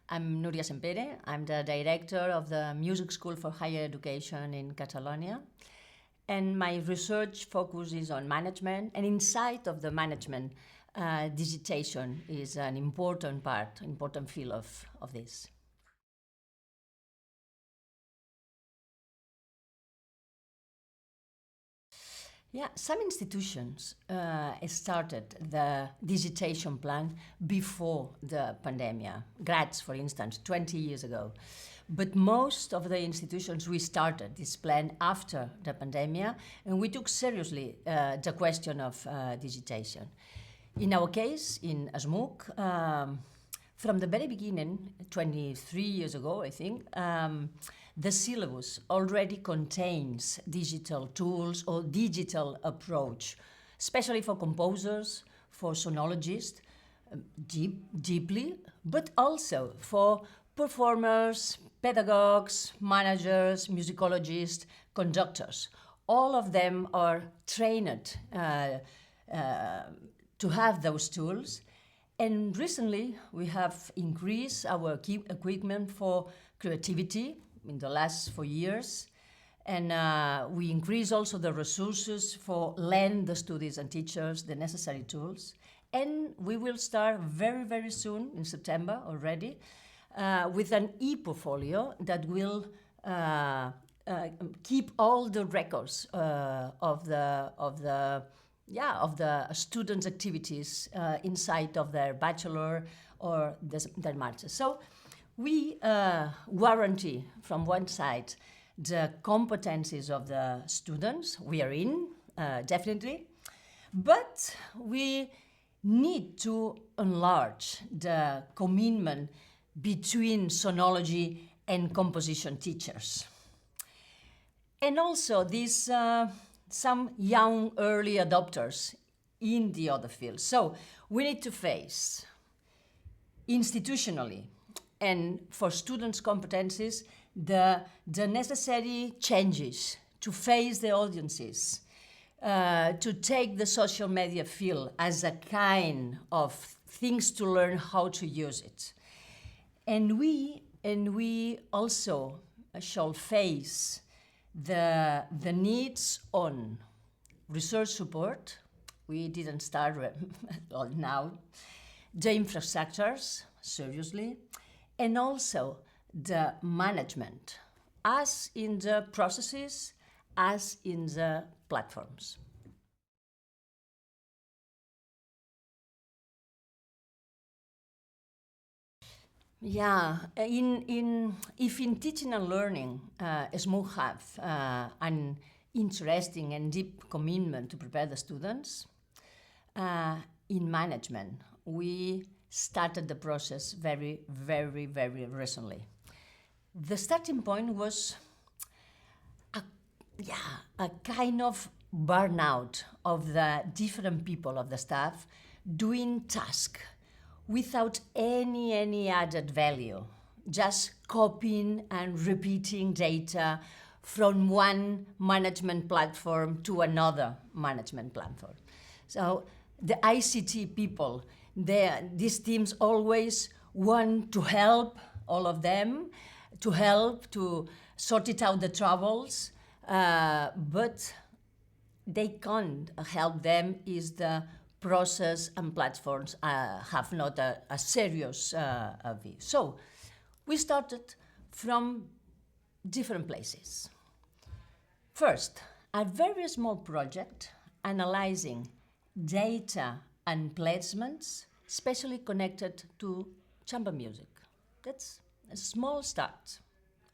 I'm Núria Sempere. I'm the director of the Music School for Higher Education in Catalonia. And my research focuses on management, and inside of the management, digitisation is an important part, important field of this. Yeah, some institutions started the digitation plan before the pandemic. Graz, for instance, 20 years ago. But most of the institutions, we started this plan after the pandemic, and we took seriously the question of digitation. In our case, in ASMUC, from the very beginning, 23 years ago, I think, the syllabus already contains digital tools or digital approach, especially for composers, for sonologists, deeply, but also for performers, pedagogues, managers, musicologists, conductors. All of them are trained to have those tools. And recently, we have increased our equipment for creativity in the last 4 years. And we increase also the resources for lend the students and teachers the necessary tools. And we will start very, very soon, in September already, with an e-portfolio that will keep all the records of the students' activities inside of their bachelor or their master. So we guarantee, from one side, the competencies of the students. We are in, definitely. But we need to enlarge the commitment between sonology and composition teachers. And also these some young early adopters in the other fields. So we need to face institutionally and for students' competencies the necessary changes to face the audiences, to take the social media field as a kind of things to learn how to use it. And we also shall face the needs on research support. We didn't start now. The infrastructures, seriously, and also the management, as in the processes, as in the platforms. Yeah, if in teaching and learning, SMUC have an interesting and deep commitment to prepare the students, in management, we started the process very, very, very recently. The starting point was a kind of burnout of the different people of the staff doing tasks without any added value, just copying and repeating data from one management platform to another management platform. So the ICT people, these teams always want to help all of them, to help to sort it out the troubles, but they can't help them is the process and platforms have not a serious view. So we started from different places. First, a very small project analyzing data and placements, especially connected to chamber music. That's a small start.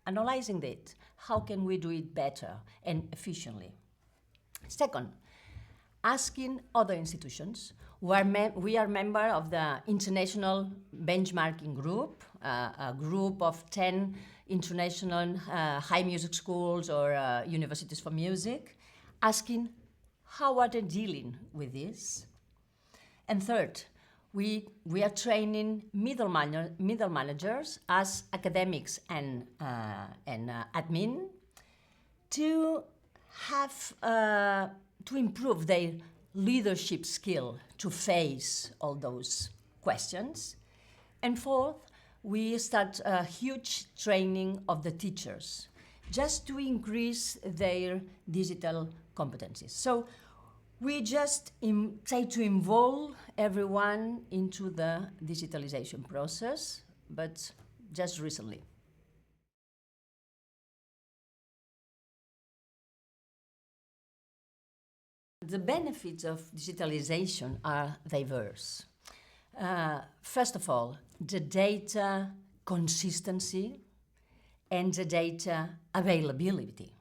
Analyzing it, how can we do it better and efficiently? Second, asking other institutions. We are member of the International Benchmarking Group, a group of 10 international high music schools or universities for music, asking how are they dealing with this? And third, we are training middle managers as academics and admin to have to improve their leadership skill to face all those questions. And fourth, we start a huge training of the teachers just to increase their digital competencies. So we just try to involve everyone into the digitalization process, but just recently. The benefits of digitalization are diverse. First of all, the data consistency and the data availability,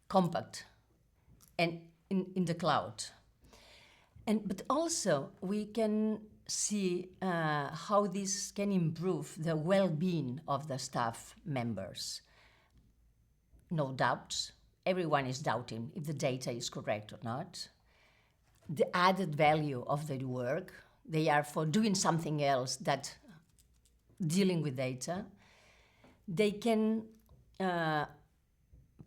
compact and in the cloud. But also we can see how this can improve the well-being of the staff members. No doubts, everyone is doubting if the data is correct or not. The added value of their work, they are for doing something else that dealing with data. They can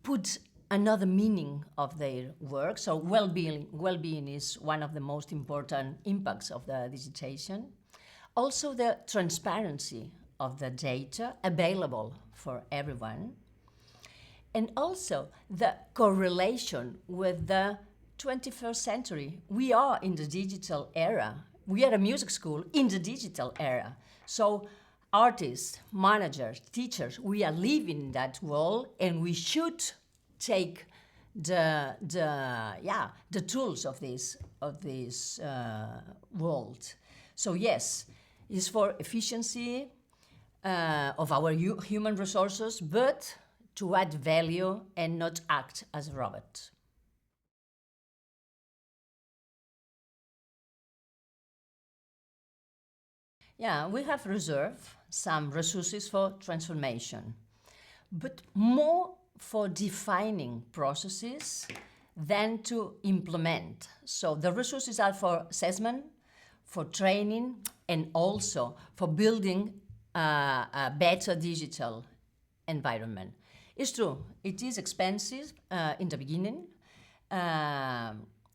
put another meaning of their work. So well-being is one of the most important impacts of the digitation. Also the transparency of the data available for everyone. And also the correlation with the 21st century. We are in the digital era. We are a music school in the digital era. So artists, managers, teachers, we are living in that world, and we should take the tools of this world. So yes, it's for efficiency of our human resources, but to add value and not act as a robot. Yeah, we have reserved some resources for transformation, but more for defining processes than to implement. So the resources are for assessment, for training, and also for building a better digital environment. It's true, it is expensive in the beginning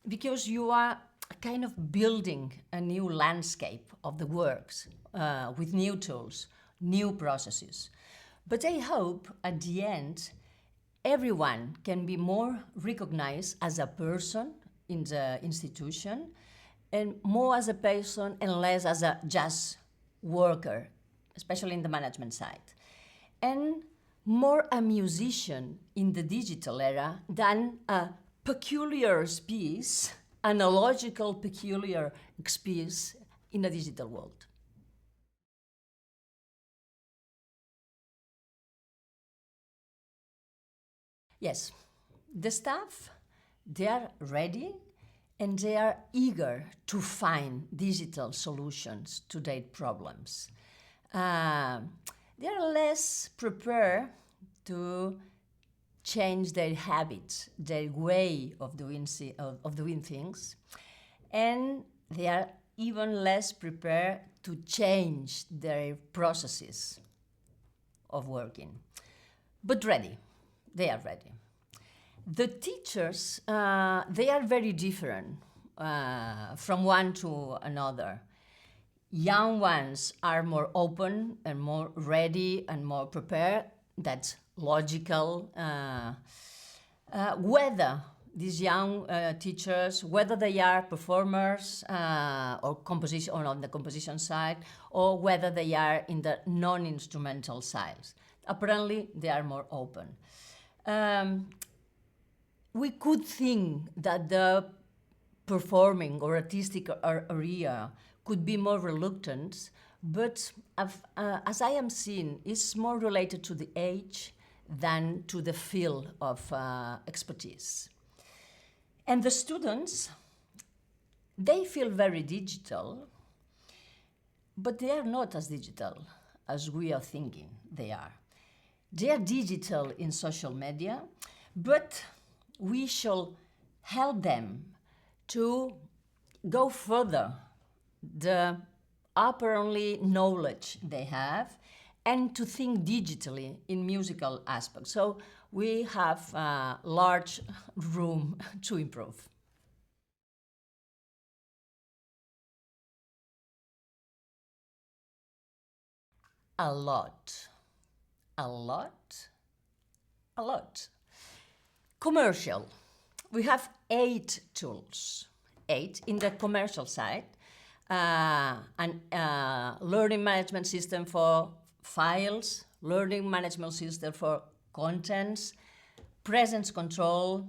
because you are kind of building a new landscape of the works with new tools, new processes. But I hope at the end, everyone can be more recognized as a person in the institution, and more as a person and less as a just worker, especially in the management side. And more a musician in the digital era than a peculiar piece, analogical peculiar piece in the digital world. Yes, the staff, they are ready and they are eager to find digital solutions to their problems. They are less prepared to change their habits, their way of doing things, and they are even less prepared to change their processes of working. But ready, they are ready. The teachers, they are very different from one to another. Young ones are more open and more ready and more prepared. That's logical. Whether these young teachers, whether they are performers or composition or on the composition side, or whether they are in the non-instrumental sides, apparently they are more open. We could think that the performing or artistic area could be more reluctant, but as I am seeing, it's more related to the age than to the field of expertise. And the students, they feel very digital, but they are not as digital as we are thinking they are. They are digital in social media, but we shall help them to go further the apparently knowledge they have and to think digitally in musical aspects. So we have large room to improve. A lot. Commercial. We have 8 tools. 8 in the commercial side. An learning management system for files, learning management system for contents, presence control,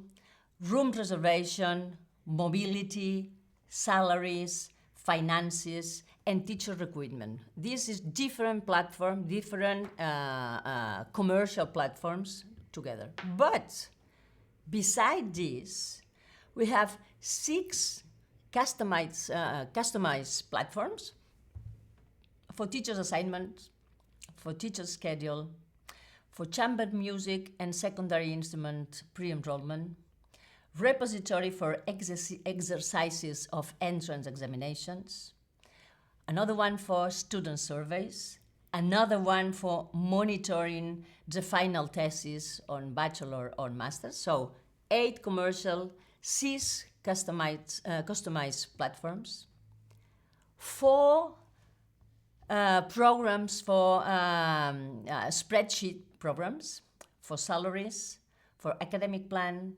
room reservation, mobility, salaries, finances, and teacher recruitment. This is different platform, different commercial platforms together. But beside this, we have 6 customized platforms for teachers' assignments, for teachers' schedule, for chamber music and secondary instrument pre-enrollment, repository for exercises of entrance examinations, another one for student surveys, another one for monitoring the final thesis on bachelor or master. So 8 commercial, 6 customized platforms, 4 programs for spreadsheet programs, for salaries, for academic plan,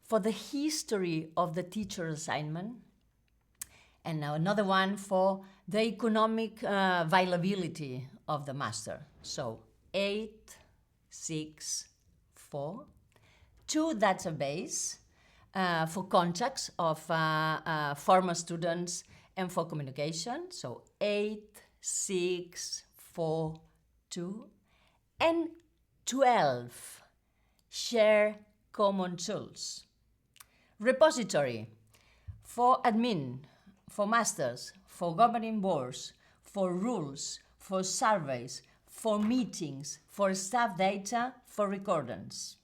for the history of the teacher assignment, and another one for the economic viability of the master. So 8, 6, 4, 2 database for contacts of former students and for communication. So 8, 6, 4, 2, and 12 share common tools. Repository for admin, for masters, for governing boards, for rules, for surveys, for meetings, for staff data, for recordings.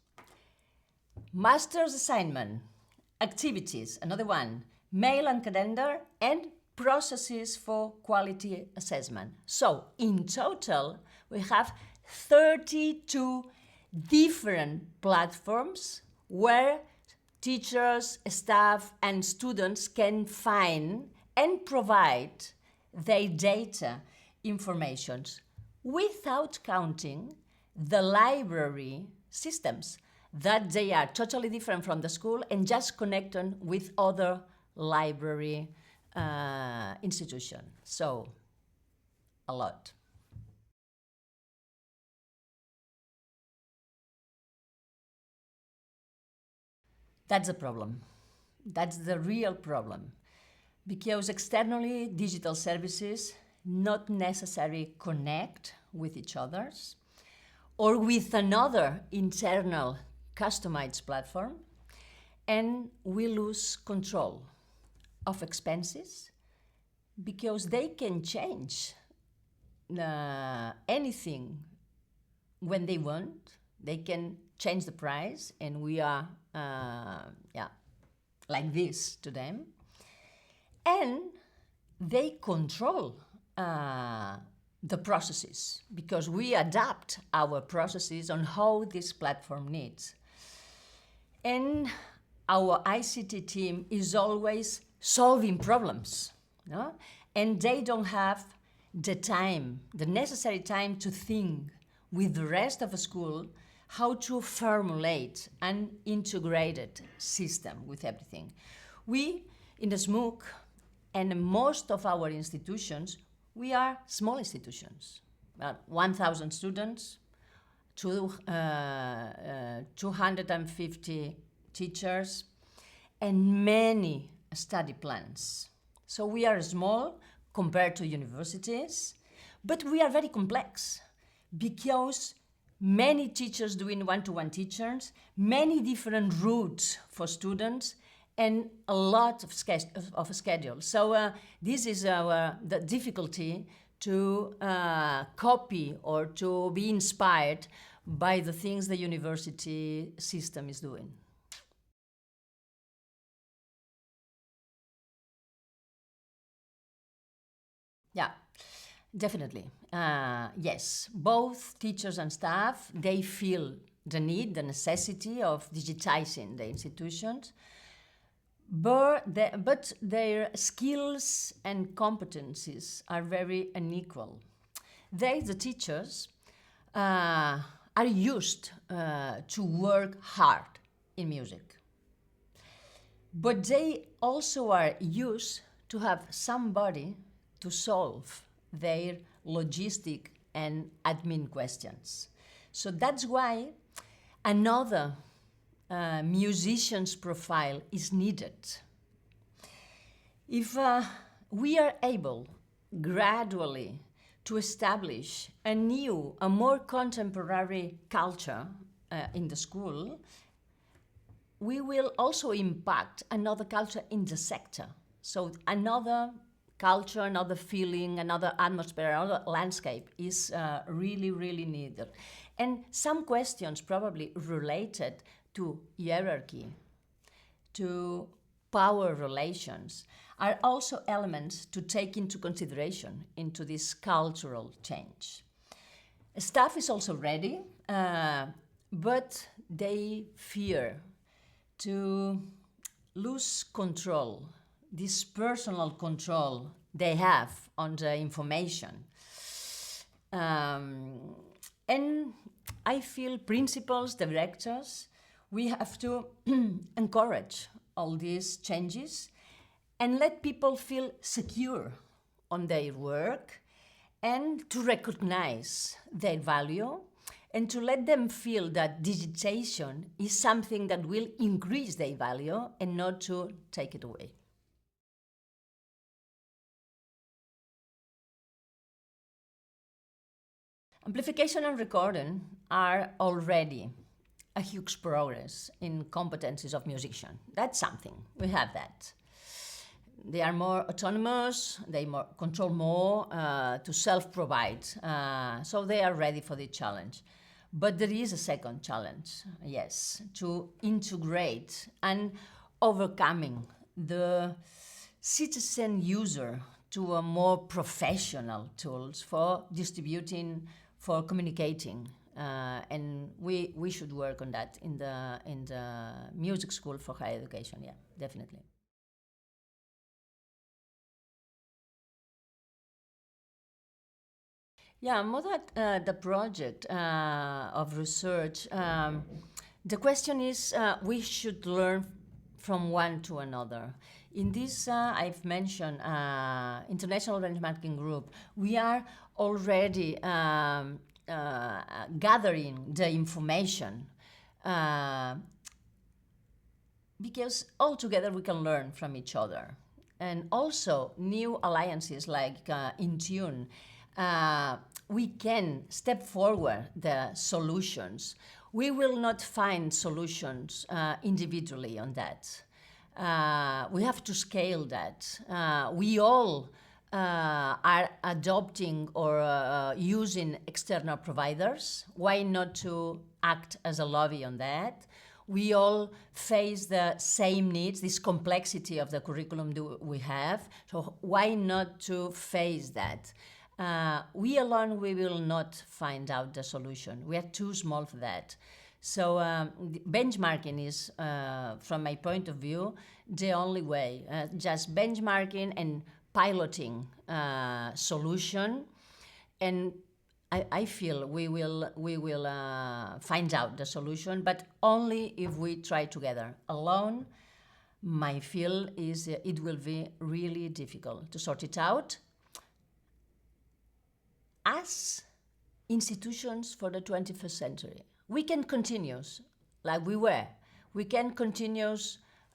Master's assignment, activities, another one, mail and calendar, and processes for quality assessment. So in total, we have 32 different platforms where teachers, staff, and students can find and provide their data information without counting the library systems that they are totally different from the school and just connected with other library institution. So, a lot. That's the problem. That's the real problem. Because externally, digital services not necessarily connect with each other or with another internal customized platform, and we lose control of expenses because they can change anything when they want. They can change the price, and we are like this to them. And they control the processes because we adapt our processes on how this platform needs. And our ICT team is always solving problems, no? And they don't have the time, the necessary time to think with the rest of the school how to formulate an integrated system with everything. We, in the SMUC, and most of our institutions, we are small institutions, about 1,000 students, 250 teachers, and many study plans. So we are small compared to universities, but we are very complex because many teachers doing one-to-one teachers, many different routes for students, and a lot of schedule. So this is the difficulty to copy or to be inspired by the things the university system is doing. Yeah, definitely. Yes, both teachers and staff, they feel the need, the necessity of digitizing the institutions, but their skills and competencies are very unequal. they, the teachers, are used to work hard in music. But they also are used to have somebody to solve their logistic and admin questions. So that's why another musician's profile is needed. If we are able gradually to establish a new, a more contemporary culture in the school, we will also impact another culture in the sector. So another culture, another feeling, another atmosphere, another landscape is really, really needed. And some questions probably related to hierarchy, to power relations, are also elements to take into consideration into this cultural change. Staff is also ready, but they fear to lose control, this personal control they have on the information. And I feel principals, directors, we have to encourage all these changes and let people feel secure on their work and to recognize their value and to let them feel that digitation is something that will increase their value and not to take it away. Amplification and recording are already a huge progress in competencies of musicians. That's something, we have that. They are more autonomous, they control more to self-provide, so they are ready for the challenge. But there is a second challenge, yes, to integrate and overcoming the citizen user to a more professional tools for distributing, for communicating, and we should work on that in the music school for higher education. Yeah, definitely. Yeah, more that the project of research, the question is we should learn from one to another. In this, I've mentioned International Benchmarking Group. We are already gathering the information because all together we can learn from each other. And also new alliances like Intune, we can step forward the solutions. We will not find solutions individually on that. We have to scale that. We all are adopting or using external providers. Why not to act as a lobby on that? We all face the same needs, this complexity of the curriculum we have, so why not to face that? We alone, we will not find out the solution. We are too small for that. So benchmarking is, from my point of view, the only way. Just benchmarking and piloting solution, and I feel we will find out the solution, but only if we try together. Alone, my feel is it will be really difficult to sort it out. As institutions for the 21st century, we can continue like we were. We can continue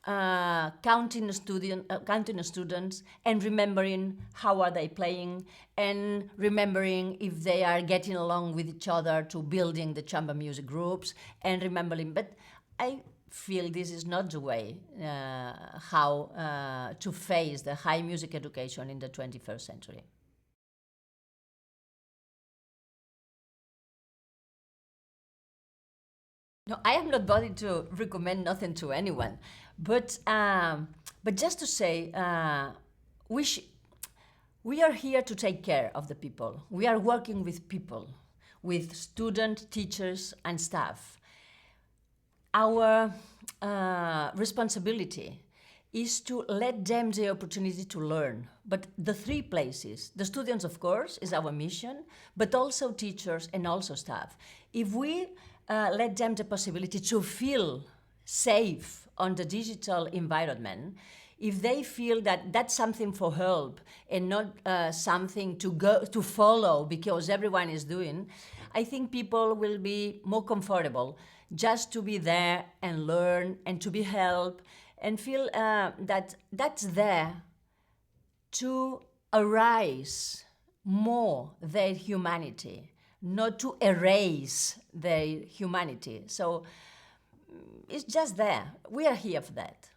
counting students and remembering how are they playing and remembering if they are getting along with each other to building the chamber music groups and remembering. But I feel this is not the way how to face the high music education in the 21st century. No, I am not bothered to recommend nothing to anyone, but just to say, we are here to take care of the people. We are working with people, with students, teachers, and staff. Our responsibility is to let them the opportunity to learn. But the three places, the students, of course, is our mission, but also teachers and also staff. If we let them the possibility to feel safe on the digital environment, if they feel that that's something for help and not something to follow because everyone is doing, I think people will be more comfortable just to be there and learn and to be helped and feel that that's there to arise more their humanity, not to erase their humanity. So it's just there. We are here for that.